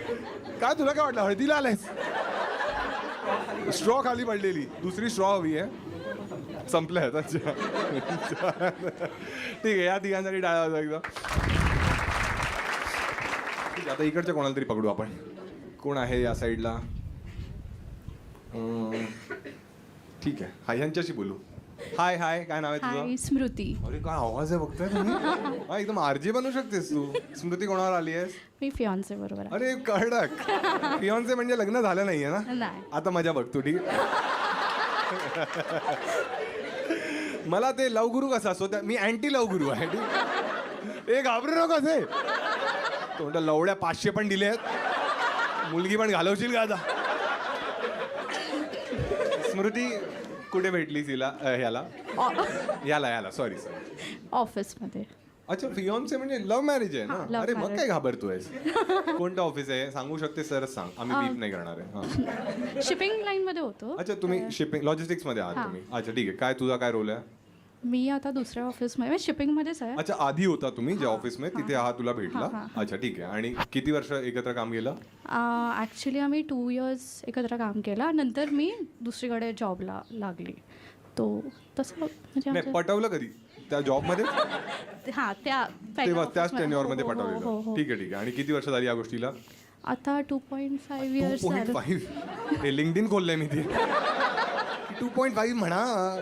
काय तुला काय वाटलं हळदीला आलायस? स्ट्रॉ खाली पडलेली, दुसरी स्ट्रॉ हवी आहे. संपल्या आहेत. अच्छा ठीक आहे, या तिघांसाठी टाळा वाजवा एकदा. ठीक आहे, आता इकडच्या कोणाला तरी पकडू आपण. कोण आहे या साईडला? ठीक आहे, हाय ह्यांच्याशी बोलू. हाय हाय, काय नाव आहे तुझं? हाय स्मृती. अरे काय आवाज आहे बघताय तुम्ही? हा एकदम आरजे बनू शकतेस तू. स्मृती कोणावर आली आहेस? मी फियांसे बरोबर आहे. अरे कडक. फियांचे म्हणजे लग्न झालं नाहीये ना? नाही. आता मजा बघ तू. ठीक आहे. मला ते लव गुरु कसा असतो मी अँटी लव गुरु आहे. ठीक, ए घाबरू नको ते. तो म्हणतो लवड्या 500 पण दिले आहेत, मुलगी पण घालवशील का आता? स्मृती कुठे भेटली तिला? ह्याला याला सॉरी. ऑफिसमध्ये. अच्छा, फियॉन्से म्हणजे लव्ह मॅरेज आहे हा, ना? love अरे मग marriage. काय घाबरतोयस? कोणतं ऑफिस आहे सांगू शकते? सरच सांग, आम्ही बीप नाही करणार आहे. हा. शिपिंग लाईनमध्ये होतो. अच्छा, तुम्ही शिपिंग लॉजिस्टिक्स मध्ये आहात हा. तुम्ही? अच्छा ठीक आहे. काय तुझा काय रोल आहे? मी आता दुसऱ्या ऑफिसमध्ये शिपिंगमध्येच आहे. अच्छा, आधी होता तुम्ही ज्या ऑफिसमध्ये तिथे आहात, तुला भेटला. हा. अच्छा ठीक आहे. आणि किती वर्ष एकत्र काम केलं? ॲक्च्युली आम्ही 2 years एकत्र काम केलं. नंतर मी दुसरीकडे जॉबला लागली. तो तसं म्हणजे नाही, आमचं- पटवलं कधी त्या जॉबमध्ये? हा त्या तेव्हा त्याच office टेन्युअरमध्ये हो, हो, हो, पटवलेलं. हो. ठीक आहे ठीक आहे. आणि किती वर्ष झाली या गोष्टीला? आता 2.5 years झालं. 2.5. हे लिंक्डइन खोललंय मी ते. 2.5 म्हणा.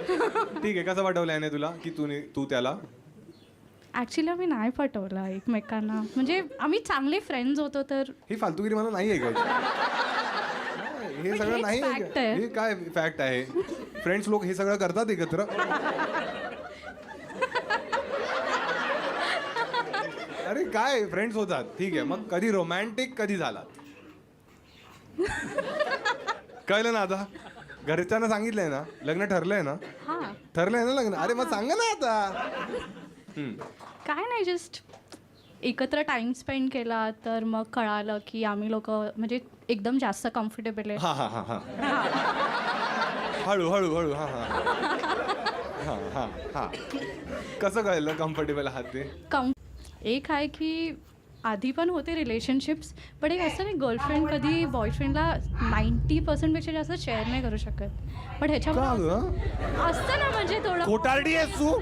ठीक आहे. कसं पटवलं याने तुला की तू त्याला? ऍक्च्युली आम्ही नाही पटवलं एकमेकांना. म्हणजे आम्ही चांगले फ्रेंड्स होतो तर. ही फालतूगिरी मला नाही ऐकायची. हे सगळं हे नाही fact ऐकायचं. आहे. हे काय फॅक्ट आहे? फ्रेंड्स लोक हे सगळं करतात एकत्र. अरे काय फ्रेंड्स होतात ठीक आहे. मग कधी रोमॅन्टिक कधी झालात? कळलं ना आता? घरच्यांना सांगितलंय ना लग्न ठरलंय ना? हा ठरलंय ना लग्न? अरे मग सांगा ना आता. काय नाही, जस्ट एकत्र टाइम स्पेंड केला तर मग कळालं की आम्ही लोक म्हणजे एकदम जास्त कम्फर्टेबल आहे. हा हा हा हा. हळू हळू हळू. हा हा हा हा हा. कसं कळलं कम्फर्टेबल आहात ते? एक आहे की आधी पण होते रिलेशनशिप्स, पण एक असं नाही गर्लफ्रेंड कधी बॉयफ्रेंडला 90% पेक्षा जास्त शेअर नाही करू शकत. पण का ह्याच्यामध्ये गं? असतं ना म्हणजे थोडं कोटारडी आहेस तू?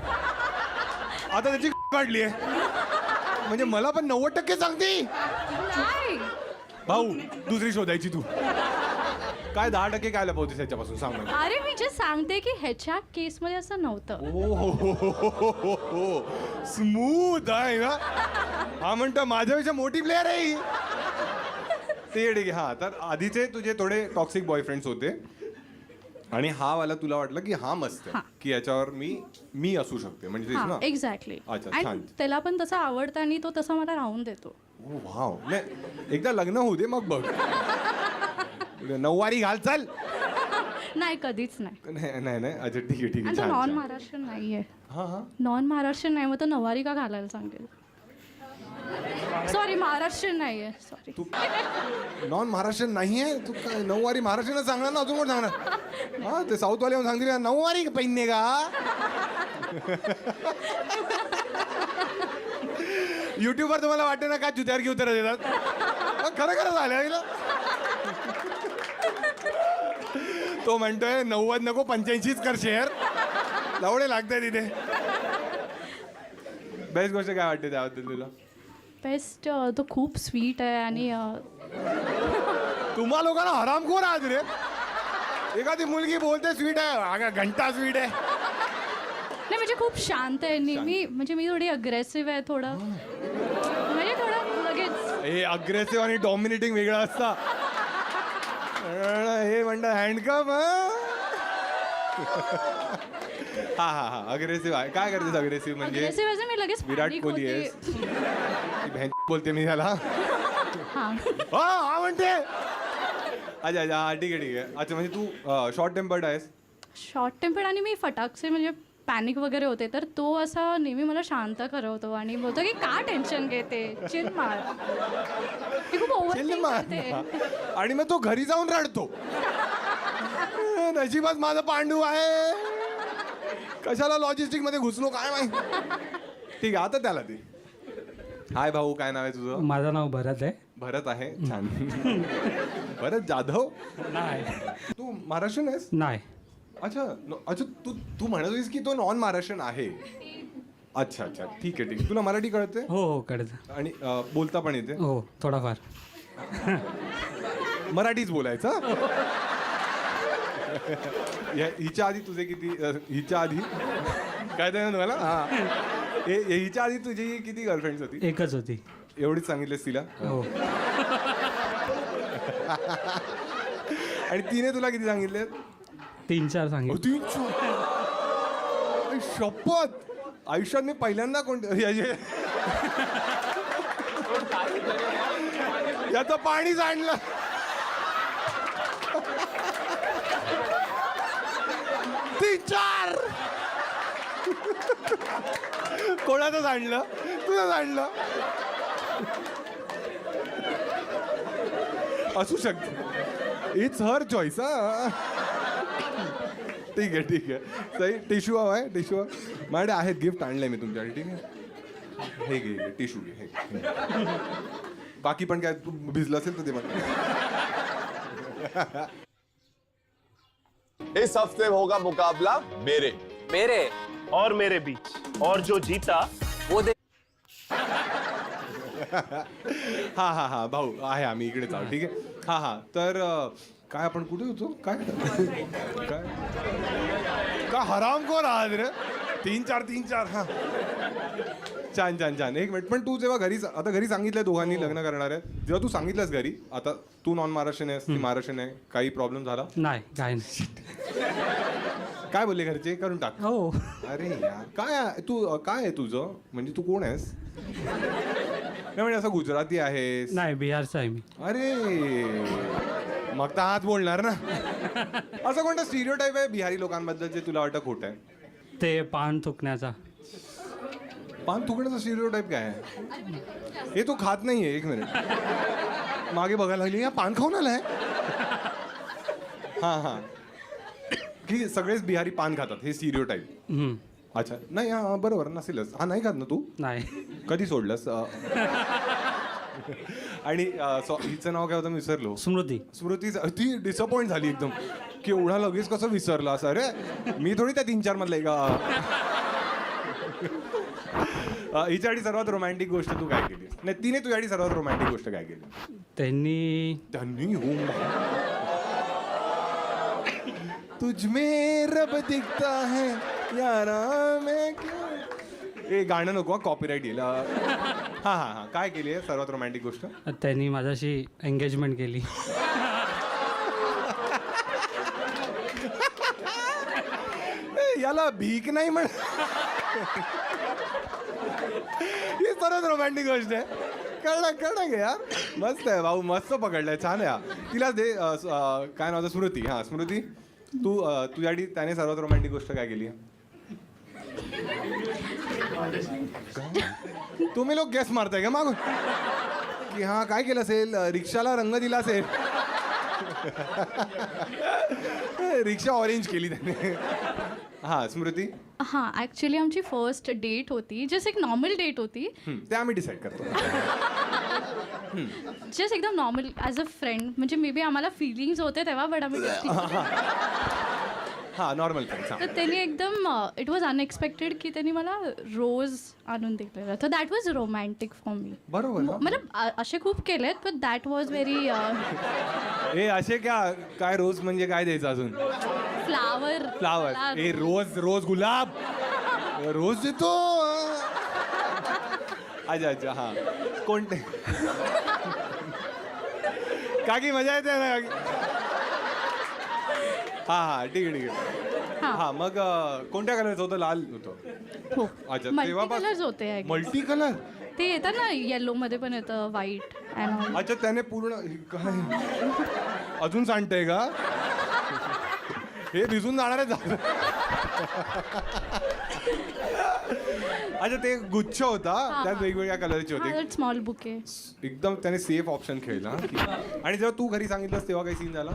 आता त्याची काढली आहे म्हणजे मला पण 90% सांगते. नाही. भाऊ दुसरी शोधायची तू. काय 10% काय लपवतेस याच्यापासून सांग मला. अरे मी जे सांगते की ह्याच्या केसमध्ये असं नव्हतं. हो स्मूथ आहे ना. हा म्हणतो माझ्यापेक्षा मोठी प्लेअर आहे ही. ते ठीक आहे. हा तर आधीचे तुझे थोडे टॉक्सिक बॉयफ्रेंड्स होते आणि हा वाला तुला वाटलं की हा मस्त आहे, हा. की याच्यावर मी असू शकते म्हणजे तेच ना. एक्झॅक्टली. अच्छा, छान. आणि त्याला पण तसं आवडतं आणि तो तसा मला राहून देतो. ओ वाव. नाही एकदा लग्न होऊ दे मग बघ. 9वारी घाल चल. नाही कधीच नाही. नाही नाही. अच्छा ठीक आहे ठीक आहे. आणि तो छान, नॉन छान. महाराष्ट्रीयन नाहीये. हा हा. नॉन महाराष्ट्रीयन नाही, मग तो नवारी का घालायला सांगेल? सॉरी महाराष्ट्रीयन नाहीये. सॉरी. तू नॉन महाराष्ट्रीयन नाही आहे तू? काय 9वारी महाराष्ट्रीयन सांगणार ना? अजून कोण सांगणार? हा ते साऊथवाले येऊन सांगतील 9वारी पहिने का? युट्यूबवर तुम्हाला वाटते ना काय जुत्यावर घेऊ उत्तर देतात? खरं खरं झालं. तो म्हणतोय 90 नको 85च कर शेअर. लवडे लागतंय तिथे. बेस्ट गोष्ट काय वाटते त्याबद्दल तुला? बेस्ट तो खूप स्वीट आहे आणि तुम्हा लोकांना हरामखोर आहात रे. एखादी मुलगी बोलते स्वीट आहे, अगं घंटा स्वीट आहे. नाही म्हणजे खूप शांत आहे नेहमी. म्हणजे मी थोडी अग्रेसिव्ह आहे थोडं. म्हणजे थोडं लगेच. हे अग्रेसिव्ह आणि डॉमिनेटिंग वेगळं असतं. हे म्हणतं हँडकम. हा हा हा अग्रेसिव्ह आहे. काय करतेस अग्रेसिव्ह म्हणजे? अग्रेसिव्ह आहे मी लगेच विराट panic कोहली होते. आहेस? बहन बोलते मी त्याला. हा हा म्हणते. अच्छा अच्छा हा ठीक आहे ठीक आहे. अच्छा म्हणजे तू शॉर्ट टेम्पर्ड आहेस? शॉर्ट टेम्पर्ड आणि मी फटाकसे म्हणजे पॅनिक वगैरे होते तर तो असा नेहमी मला शांत करवतो आणि बोलतो की का टेन्शन घेते, चिल मार. मी खूप चिल मार. ओव्हर. आणि मग तो घरी जाऊन रडतो. नशिबात माझा पांडू आहे. कशाला लॉजिस्टिक मध्ये घुसलो काय माहिती. ठीक आहे आता त्याला ते. हाय भाऊ काय नाव आहे तुझं? माझं नाव भरत आहे. भरत आहे छान. भरत जाधव. नाही तू महाराष्ट्रीयन आहेस? नाही अच्छा अच्छा तू तू म्हणत होतीस की तो नॉन महाराष्ट्रीयन आहे. अच्छा अच्छा ठीक आहे. तुला मराठी कळते हो हो कळतं आणि बोलता पण येते? हो थोडाफार. मराठीच बोलायचं. हिच्या आधी तुझे किती हिच्या आधी काय ते तुम्हाला हा हिच्या आधी तुझी किती गर्लफ्रेंड्स होती? एकच होती. एवढीच सांगितलेस तिला? हो आणि तिने तुला किती सांगितले? 3-4 सांगितलं. शपथ आयुष्यात मी पहिल्यांदा याचं पाणी सांडलं. तीन-चार कोणाचं सांडलं? तुझं सांडलं असू शकतं. It's her choice. हा ठीक आहे ठीक आहे. सही. टिश्यू हवा आहे? टिश्यू माझ्याकडे आहेत. गिफ्ट आणलंय मी तुमच्यासाठी. ठीक आहे हे घे टिश्यू घे. हे बाकी पण काय तू भिजलं असेल तर ते मला. इस हफ्ते होगा मुकाबला मेरे और मेरे बीच और जो जीता वो दे. हा हा हा भाऊ आहे आम्ही इकडेच आहोत. ठीक आहे. हा हा तर काय आपण कुठे होतो? काय काय का हरामखोर आहात रे. 3-4 हा छान छान छान. एक मिनिट. पण तू जेव्हा घरी सांगितलंय दोघांनी लग्न करणार आहे, जेव्हा तू सांगितलंस घरी, आता तू नॉन महाराष्ट्रीयन आहेस, ती महाराष्ट्रीयन आहे, काही प्रॉब्लेम झाला? नाही काय नाही. काय बोलले घरचे? करून टाक. हो अरे यार काय आहे तुझं? म्हणजे तू कोण आहेस? नाही म्हणजे असं गुजराती आहेस? नाही बिहारचा आहे मी. अरे मग तर हाच बोलणार ना. असं कोणतं स्टिरियोटाईप आहे बिहारी लोकांबद्दल जे तुला वाटतं खोटं आहे? ते पान थुकण्याचा. पान थुकण्याचा स्टिरियोटाईप काय आहे? हे तू खात नाहीये. एक मिनिट मागे बघायला लागली. या पान खाऊन आलाय? हा हा की सगळेच बिहारी पान खातात हे स्टिरियोटाईप. हम्म. अच्छा नाही हा बरोबर नसेलच. हा नाही खात ना तू? नाही कधी सोडलंस? आणि हिचं नाव काय होतं? विसरलो. स्मृती. स्मृती. ती डिसअपॉइंट झाली एकदम की एवढा लगेच कसं विसरला असं. अरे मी थोडी त्या 3-4 मधलं आहे का. हिच्यासाठी सर्वात रोमॅन्टिक गोष्ट तू काय केली? नाही तिने तुझ्यासाठी सर्वात रोमॅन्टिक गोष्ट काय केली? त्यांनी तुझ में रब दिखता है यारा मैं क्यों. हे गाणं नको कॉपीराईट येईल. हा हा हा काय केली आहे सर्वात रोमॅन्टिक गोष्ट? त्यांनी माझ्याशी एंगेजमेंट केली. याला भीक नाही म्हण. ही सर्वात रोमॅन्टिक गोष्ट आहे. कळलं घे यार. मस्त आहे भाऊ. मस्त पकडलंय. छान आहे हा. तिला दे काय नाव? स्मृती. हा स्मृती तू तुझ्यासाठी त्याने सर्वात रोमॅन्टिक गोष्ट काय केली? तुम्ही लोक गेस मारताय का मागून की हा काय केलं असेल? रिक्षाला रंग दिला असेल. रिक्षा ऑरेंज केली त्याने. हा स्मृती. हां ॲक्च्युली आमची फर्स्ट डेट होती. जस्ट एक नॉर्मल डेट होती. ते आम्ही डिसाईड करतो. जस्ट एकदम नॉर्मल ॲज अ फ्रेंड. म्हणजे मे बी आम्हाला फिलिंग्स होते तेव्हा बट आम्ही हा नॉर्मल फ्रेंड्स. तर त्यांनी एकदम इट वॉज अनएक्सपेक्टेड की त्यांनी मला रोज आणून दिलेलं. तर that was romantic for me. बरोबर. मतलब असे खूप केलेत पण दॅट वॉज व्हेरी. हे असे काय रोज म्हणजे काय द्यायचं अजून? फ्लावर. हे रोज गुलाब रोज देतो. अच्छा अच्छा हा कोणते काकी मजा येते ना काकी. हा हा ठीक आहे ठीक आहे. हा मग कोणत्या कलरचं होतं? लाल होतं. हो अच्छा मल्टी तेव्हापासून कलर्स होते I guess. Multi colour. ते येतं ना येलो मध्ये पण येतं व्हाईट अँड. अच्छा त्याने पूर्ण काय अजून सांगतंय का? हे भिजून जाणारच झालं. अच्छा ते गुच्छ होता त्यात वेगवेगळ्या कलरचे होते. Small bouquet. एकदम त्याने सेफ ऑप्शन खेळला. आणि जेव्हा तू घरी सांगितलंस तेव्हा काही सीन झाला?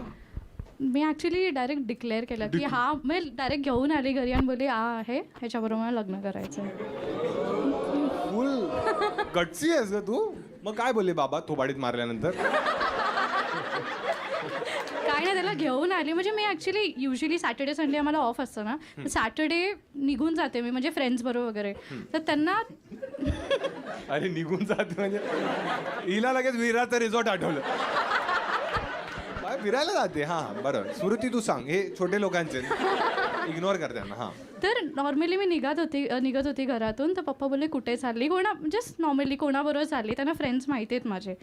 मी ॲक्च्युली डायरेक्ट डिक्लेअर केलं की हा मी डायरेक्ट घेऊन आली घरी आणि बोलली आहे ह्याच्याबरोबर मला लग्न करायचं आहे. फुल गटसी आहेस का तू? मग काय बोलले बाबा थोबाडीत मारल्यानंतर? काय नाही, त्याला घेऊन आली. म्हणजे मी ॲक्च्युली युजली सॅटर्डे संडे आम्हाला ऑफ असतं ना, तर सॅटर्डे निघून जाते मी, म्हणजे फ्रेंड्स बरोबर वगैरे. तर त्यांना अरे निघून जाते म्हणजे हिला लगेच विराचं रिसॉर्ट आठवलं. काय फिरायला जाते? हा बरं, स्मृती तू सांग, हे छोटे लोकांचे इग्नोर कर त्यांना. हा तर नॉर्मली मी निघत होती घरातून. तर पप्पा बोलले कुठे चालली, जस्ट नॉर्मली कोणाबरोबर चालली. त्यांना फ्रेंड्स माहिती आहेत माझे.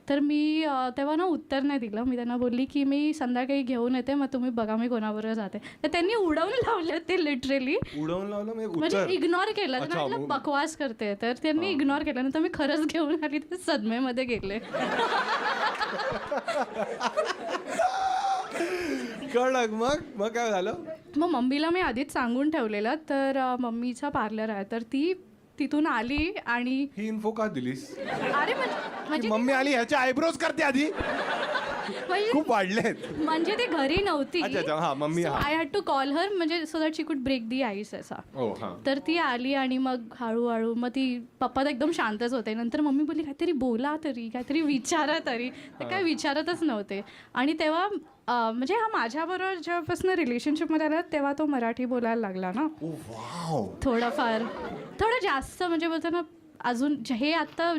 तर मी तेव्हा ना उत्तर नाही दिलं. मी त्यांना बोलली की मी संध्याकाळी घेऊन येते, मग तुम्ही बघा मी कोणाबरोबर जाते. तर त्यांनी उडवून लावले ते लिटरली, उडवून लावलं म्हणजे उत्तर. इग्नोर केलं. अच्छा, त्यांना वाटलं बकवास करते, तर त्यांनी इग्नोर केलं. नंतर मी खरंच घेऊन आली, तर सदमेमध्ये गेले. कळलं. मग काय झालं? मग मम्मीला मी आधीच सांगून ठेवलेलं. तर मम्मीचा पार्लर आहे, तर ती तिथून आली आणि ही इन्फो का दिलीस? अरे म्हणजे मम्मी आली ह्याच्या आयब्रोज करते आधी, खूप वाढलेत. म्हणजे ती घरी नव्हती. अच्छा, हा मम्मी. हा I had to call her, म्हणजे सो दॅट शी कुड ब्रेक दी आईस असा. हो हा. तर ती आली आणि मग हळूहळू मग ती पप्पा तर एकदम शांतच होते. नंतर मम्मी बोलली काहीतरी बोला तरी, काहीतरी विचारा तरी. ते काय विचारतच नव्हते. आणि तेव्हा म्हणजे हा माझ्याबरोबर जेव्हापासून रिलेशनशिपमध्ये आला तेव्हा तो मराठी बोलायला लागला ना. वाव. थोडं जास्त, म्हणजे बोलतो ना, अजून हे आता